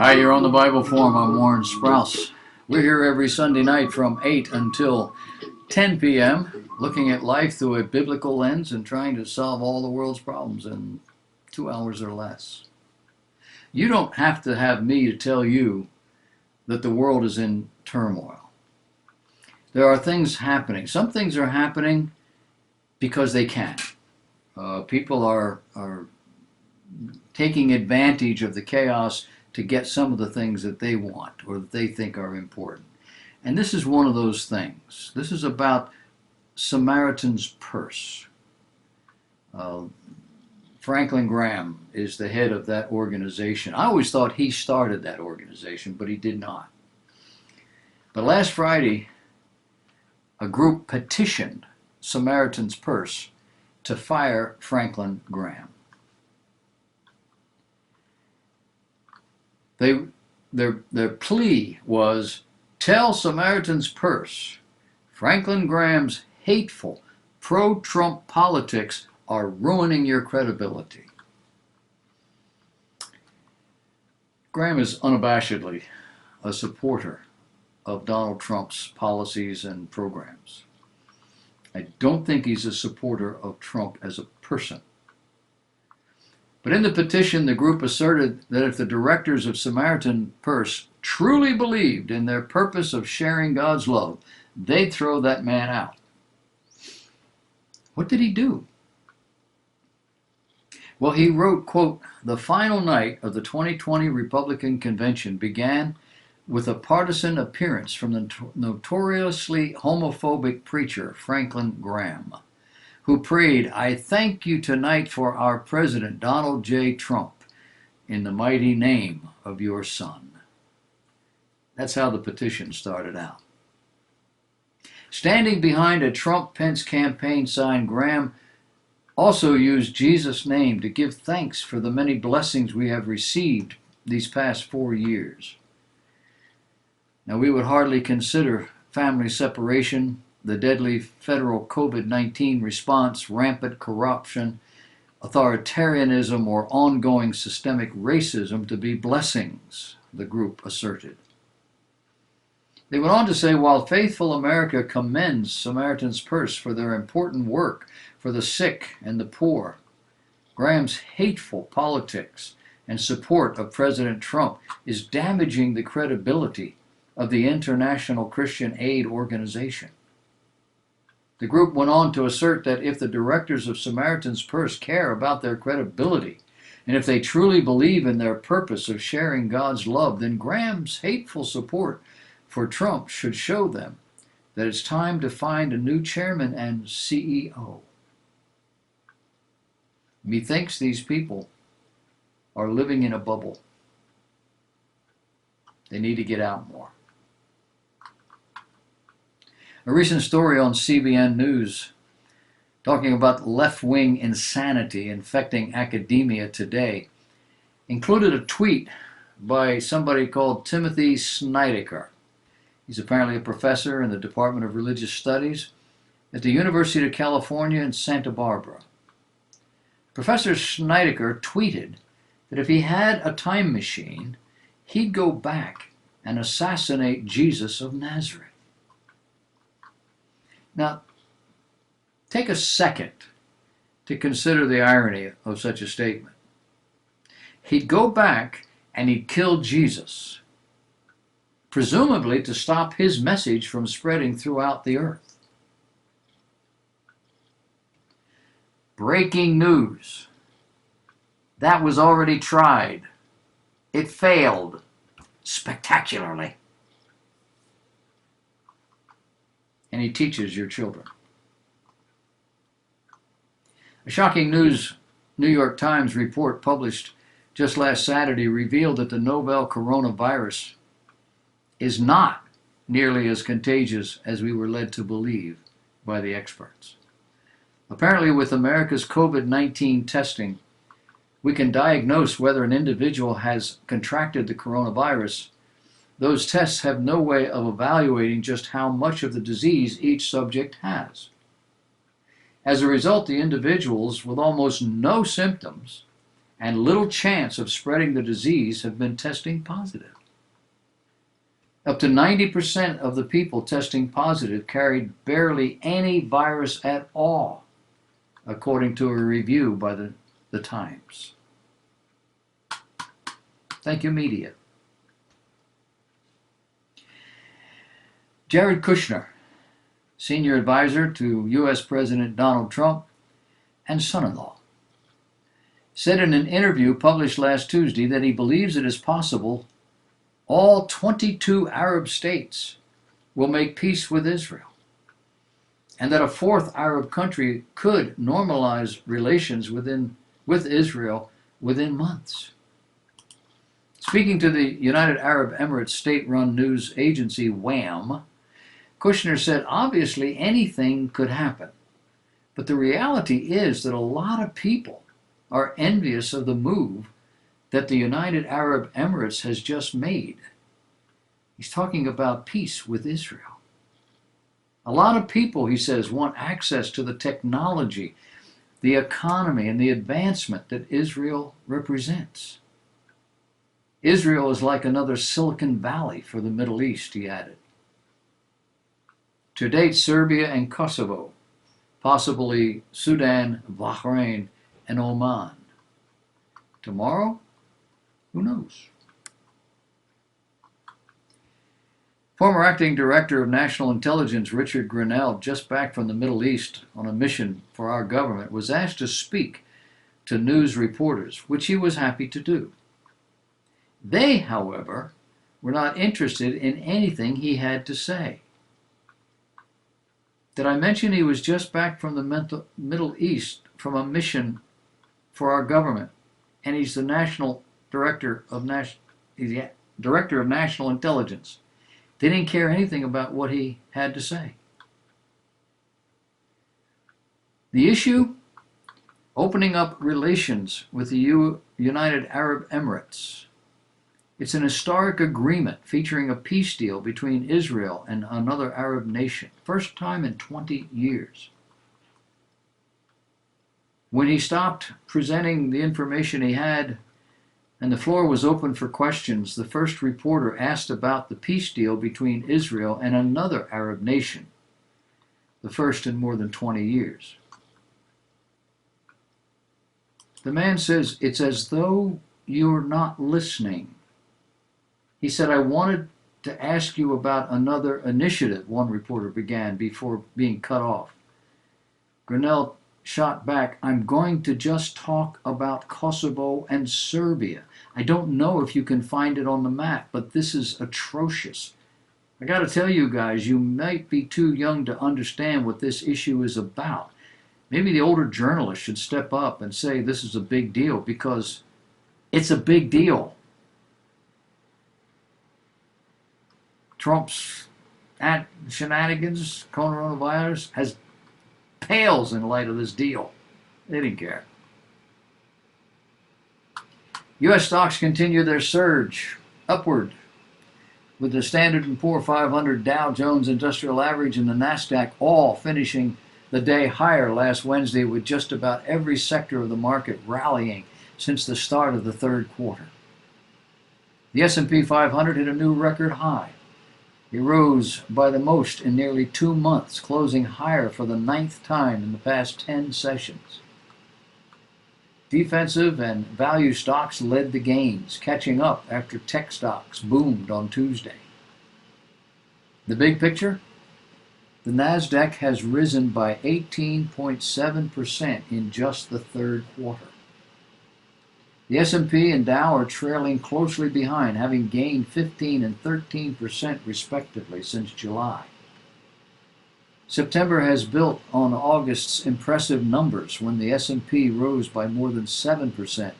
Hi, you're on the Bible Forum. I'm Warren Sprouse. We're here every Sunday night from 8 until 10 p.m., looking at life through a biblical lens and trying to solve all the world's problems in 2 hours or less. You don't have to have me to tell you that the world is in turmoil. There are things happening. Some things are happening because they can. People are taking advantage of the chaos to get some of the things that they want or that they think are important. And this is one of those things. This is about Samaritan's Purse. Franklin Graham is the head of that organization. I always thought he started that organization, but he did not. But last Friday, a group petitioned Samaritan's Purse to fire Franklin Graham. Their plea was, tell Samaritan's Purse Franklin Graham's hateful pro-Trump politics are ruining your credibility. Graham is unabashedly a supporter of Donald Trump's policies and programs. I don't think he's a supporter of Trump as a person. But in the petition, the group asserted that if the directors of Samaritan Purse truly believed in their purpose of sharing God's love, they'd throw that man out. What did he do? Well, he wrote, quote, the final night of the 2020 Republican convention began with a partisan appearance from the notoriously homophobic preacher Franklin Graham, who prayed, I thank you tonight for our President Donald J. Trump in the mighty name of your Son. That's how the petition started out. Standing behind a Trump-Pence campaign sign, Graham also used Jesus' name to give thanks for the many blessings we have received these past 4 years. Now, we would hardly consider family separation, the deadly federal COVID-19 response, rampant corruption, authoritarianism, or ongoing systemic racism to be blessings, the group asserted. They went on to say, while faithful America commends Samaritan's Purse for their important work for the sick and the poor, Graham's hateful politics and support of President Trump is damaging the credibility of the International Christian Aid Organization. The group went on to assert that if the directors of Samaritan's Purse care about their credibility, and if they truly believe in their purpose of sharing God's love, then Graham's hateful support for Trump should show them that it's time to find a new chairman and CEO. Methinks these people are living in a bubble. They need to get out more. A recent story on CBN News talking about left-wing insanity infecting academia today included a tweet by somebody called Timothy Snyder. He's apparently a professor in the Department of Religious Studies at the University of California in Santa Barbara. Professor Snyder tweeted that if he had a time machine, he'd go back and assassinate Jesus of Nazareth. Now, take a second to consider the irony of such a statement. He'd go back and he'd kill Jesus, presumably to stop his message from spreading throughout the earth. Breaking news. That was already tried. It failed spectacularly. And he teaches your children. A shocking New York Times report published just last Saturday revealed that the novel coronavirus is not nearly as contagious as we were led to believe by the experts. Apparently, with America's COVID-19 testing, we can diagnose whether an individual has contracted the coronavirus. Those tests have no way of evaluating just how much of the disease each subject has. As a result, the individuals with almost no symptoms and little chance of spreading the disease have been testing positive. Up to 90% of the people testing positive carried barely any virus at all, according to a review by the Times. Thank you, media. Jared Kushner, senior advisor to U.S. President Donald Trump and son-in-law, said in an interview published last Tuesday that he believes it is possible all 22 Arab states will make peace with Israel, and that a fourth Arab country could normalize relations with Israel within months. Speaking to the United Arab Emirates state-run news agency WAM, Kushner said, obviously anything could happen, but the reality is that a lot of people are envious of the move that the United Arab Emirates has just made. He's talking about peace with Israel. A lot of people, he says, want access to the technology, the economy, and the advancement that Israel represents. Israel is like another Silicon Valley for the Middle East, he added. To date, Serbia and Kosovo, possibly Sudan, Bahrain, and Oman. Tomorrow? Who knows? Former acting director of national intelligence Richard Grenell, just back from the Middle East on a mission for our government, was asked to speak to news reporters, which he was happy to do. They, however, were not interested in anything he had to say. Did I mention he was just back from the Middle East from a mission for our government, and he's the national director of national intelligence? They didn't care anything about what he had to say. The issue, opening up relations with the United Arab Emirates. It's an historic agreement featuring a peace deal between Israel and another Arab nation. First time in 20 years. When he stopped presenting the information he had and the floor was open for questions, the first reporter asked about the peace deal between Israel and another Arab nation, the first in more than 20 years. The man says, it's as though you're not listening. He said, I wanted to ask you about another initiative, one reporter began before being cut off. Grenell shot back, I'm going to just talk about Kosovo and Serbia. I don't know if you can find it on the map, but this is atrocious. I got to tell you guys, you might be too young to understand what this issue is about. Maybe the older journalists should step up and say this is a big deal, because it's a big deal. Trump's shenanigans, coronavirus, has pales in light of this deal. They didn't care. U.S. stocks continue their surge upward, with the Standard & Poor's 500, Dow Jones Industrial Average, and the NASDAQ all finishing the day higher last Wednesday, with just about every sector of the market rallying since the start of the third quarter. The S&P 500 hit a new record high. It rose by the most in nearly 2 months, closing higher for the 9th time in the past 10 sessions. Defensive and value stocks led the gains, catching up after tech stocks boomed on Tuesday. The big picture? The NASDAQ has risen by 18.7% in just the third quarter. The S&P and Dow are trailing closely behind, having gained 15% and 13% respectively since July. September has built on August's impressive numbers, when the S&P rose by more than 7%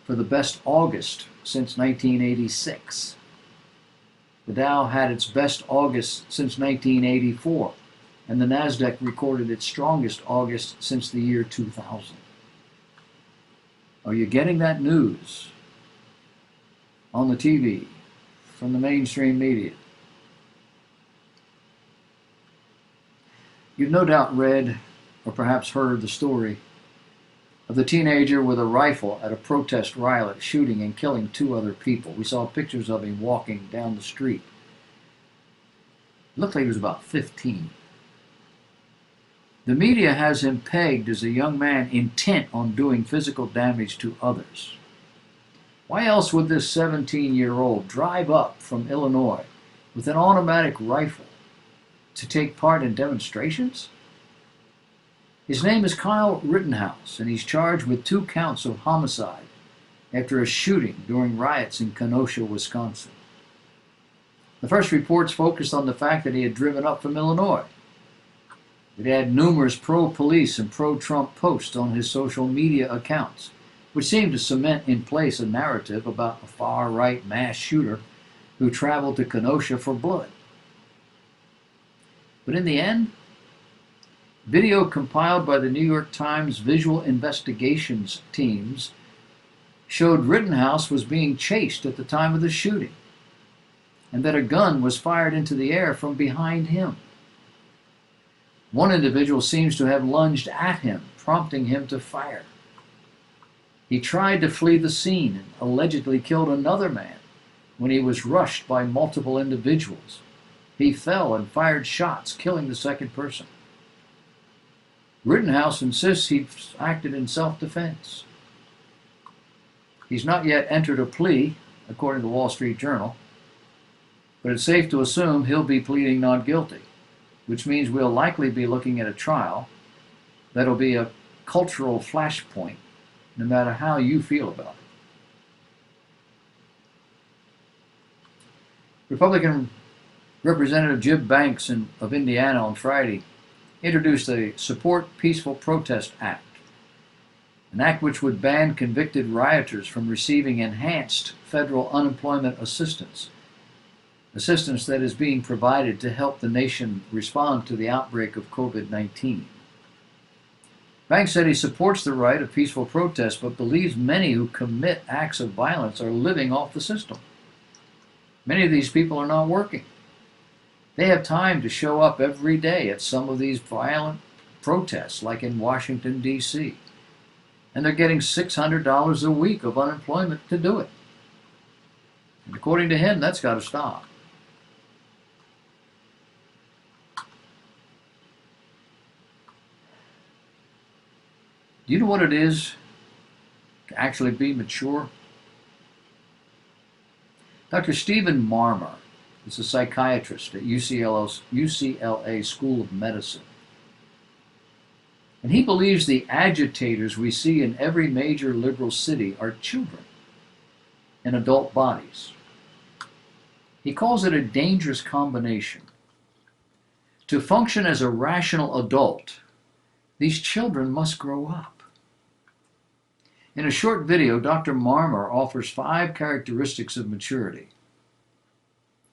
for the best August since 1986. The Dow had its best August since 1984, and the NASDAQ recorded its strongest August since the year 2000. Are you getting that news on the TV from the mainstream media? You've no doubt read or perhaps heard the story of the teenager with a rifle at a protest riot, shooting and killing 2 other people. We saw pictures of him walking down the street. It looked like he was about 15. The media has him pegged as a young man intent on doing physical damage to others. Why else would this 17-year-old drive up from Illinois with an automatic rifle to take part in demonstrations? His name is Kyle Rittenhouse, and he's charged with 2 counts of homicide after a shooting during riots in Kenosha, Wisconsin. The first reports focused on the fact that he had driven up from Illinois. It had numerous pro-police and pro-Trump posts on his social media accounts, which seemed to cement in place a narrative about a far-right mass shooter who traveled to Kenosha for blood. But in the end, video compiled by the New York Times visual investigations teams showed Rittenhouse was being chased at the time of the shooting, and that a gun was fired into the air from behind him. One individual seems to have lunged at him, prompting him to fire. He tried to flee the scene and allegedly killed another man when he was rushed by multiple individuals. He fell and fired shots, killing the second person. Rittenhouse insists he acted in self-defense. He's not yet entered a plea, according to the Wall Street Journal, but it's safe to assume he'll be pleading not guilty, which means we'll likely be looking at a trial that'll be a cultural flashpoint, no matter how you feel about it. Republican Representative Jim Banks of Indiana on Friday introduced a Support Peaceful Protest Act, an act which would ban convicted rioters from receiving enhanced federal unemployment assistance that is being provided to help the nation respond to the outbreak of COVID-19. Banks said he supports the right of peaceful protest, but believes many who commit acts of violence are living off the system. Many of these people are not working. They have time to show up every day at some of these violent protests, like in Washington, D.C., and they're getting $600 a week of unemployment to do it. And according to him, that's got to stop. Do you know what it is to actually be mature? Dr. Stephen Marmer is a psychiatrist at UCLA School of Medicine. And he believes the agitators we see in every major liberal city are children in adult bodies. He calls it a dangerous combination. To function as a rational adult, these children must grow up. In a short video, Dr. Marmer offers 5 characteristics of maturity.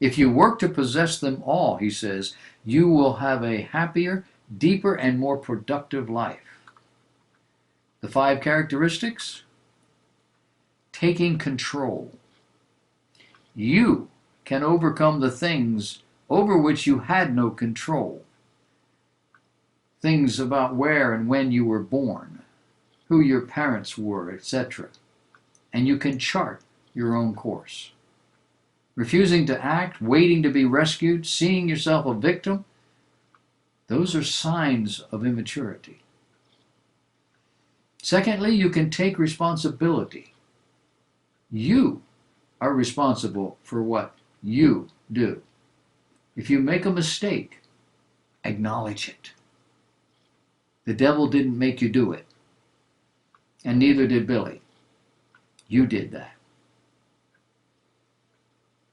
If you work to possess them all, he says, you will have a happier, deeper, and more productive life. The 5 characteristics: taking control. You can overcome the things over which you had no control. Things about where and when you were born, who your parents were, etc. And you can chart your own course. Refusing to act, waiting to be rescued, seeing yourself a victim, those are signs of immaturity. Secondly, you can take responsibility. You are responsible for what you do. If you make a mistake, acknowledge it. The devil didn't make you do it, and neither did Billy. You did that.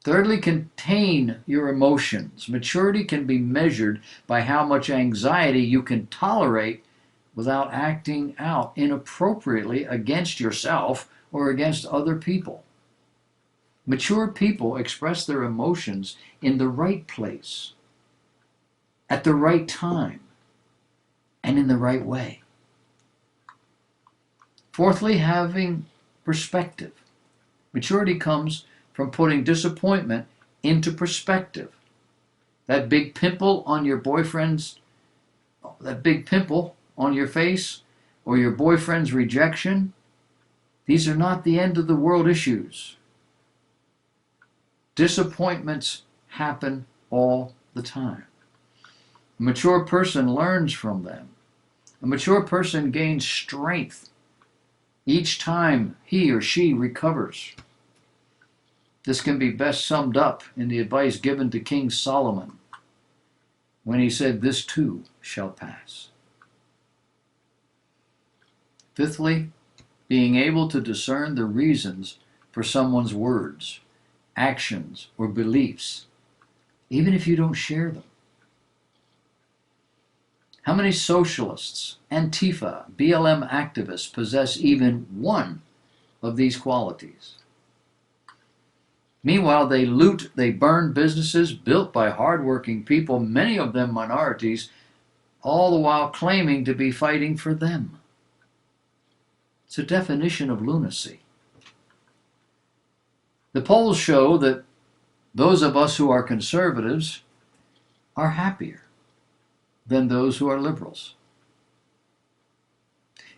Thirdly, contain your emotions. Maturity can be measured by how much anxiety you can tolerate without acting out inappropriately against yourself or against other people. Mature people express their emotions in the right place, at the right time, and in the right way. Fourthly, having perspective. Maturity comes from putting disappointment into perspective. That big pimple on your boyfriend's, that big pimple on your face or your boyfriend's rejection, these are not the end of the world issues. Disappointments happen all the time. A mature person learns from them. A mature person gains strength each time he or she recovers. This can be best summed up in the advice given to King Solomon when he said, "This too shall pass." Fifthly, being able to discern the reasons for someone's words, actions, or beliefs, even if you don't share them. How many socialists, Antifa, BLM activists possess even one of these qualities? Meanwhile, they loot, they burn businesses built by hardworking people, many of them minorities, all the while claiming to be fighting for them. It's a definition of lunacy. The polls show that those of us who are conservatives are happier than those who are liberals.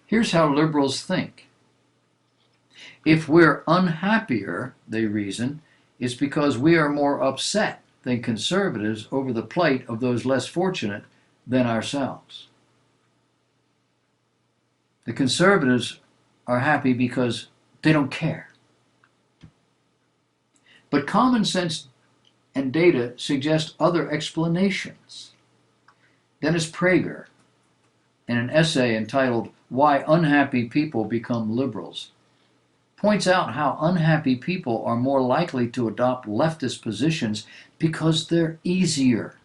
Here's how liberals think. If we're unhappier, they reason, it's because we are more upset than conservatives over the plight of those less fortunate than ourselves. The conservatives are happy because they don't care. But common sense and data suggest other explanations. Dennis Prager, in an essay entitled "Why Unhappy People Become Liberals," points out how unhappy people are more likely to adopt leftist positions because they're easier.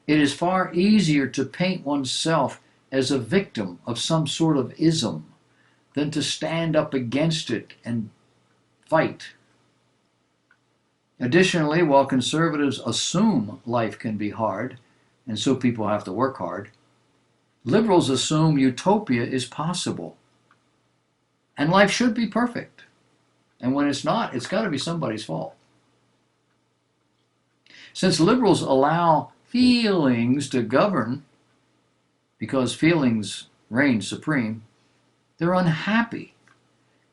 It is far easier to paint oneself as a victim of some sort of ism than to stand up against it and fight. Additionally, while conservatives assume life can be hard, and so people have to work hard, liberals assume utopia is possible. And life should be perfect. And when it's not, it's got to be somebody's fault. Since liberals allow feelings to govern, because feelings reign supreme, they're unhappy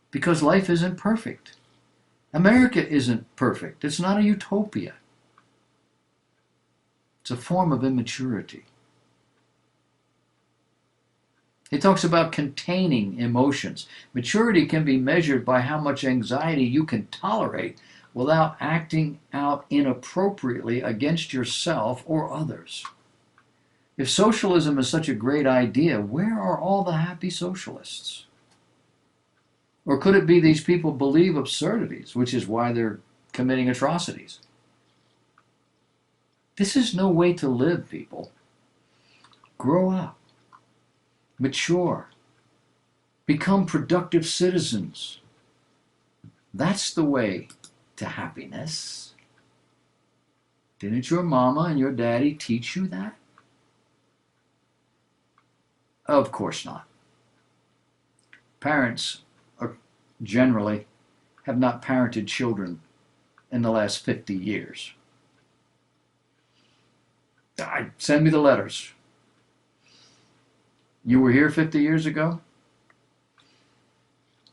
because life isn't perfect. America isn't perfect. It's not a utopia. It's a form of immaturity. He talks about containing emotions. Maturity can be measured by how much anxiety you can tolerate without acting out inappropriately against yourself or others. If socialism is such a great idea, where are all the happy socialists? Or could it be these people believe absurdities, which is why they're committing atrocities? This is no way to live, people. Grow up. Mature. Become productive citizens. That's the way to happiness. Didn't your mama and your daddy teach you that? Of course not. Parents generally have not parented children in the last 50 years. Send me the letters. You were here 50 years ago?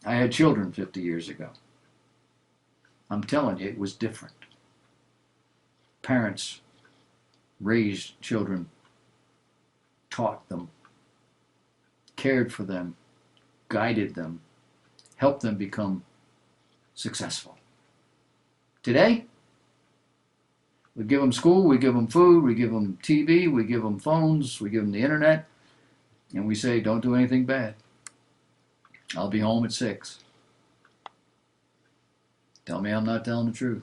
I had children 50 years ago. I'm telling you, it was different. Parents raised children, taught them, cared for them, guided them, helped them become successful. Today, we give them school, we give them food, we give them TV, we give them phones, we give them the internet, and we say, don't do anything bad. I'll be home at 6. Tell me I'm not telling the truth.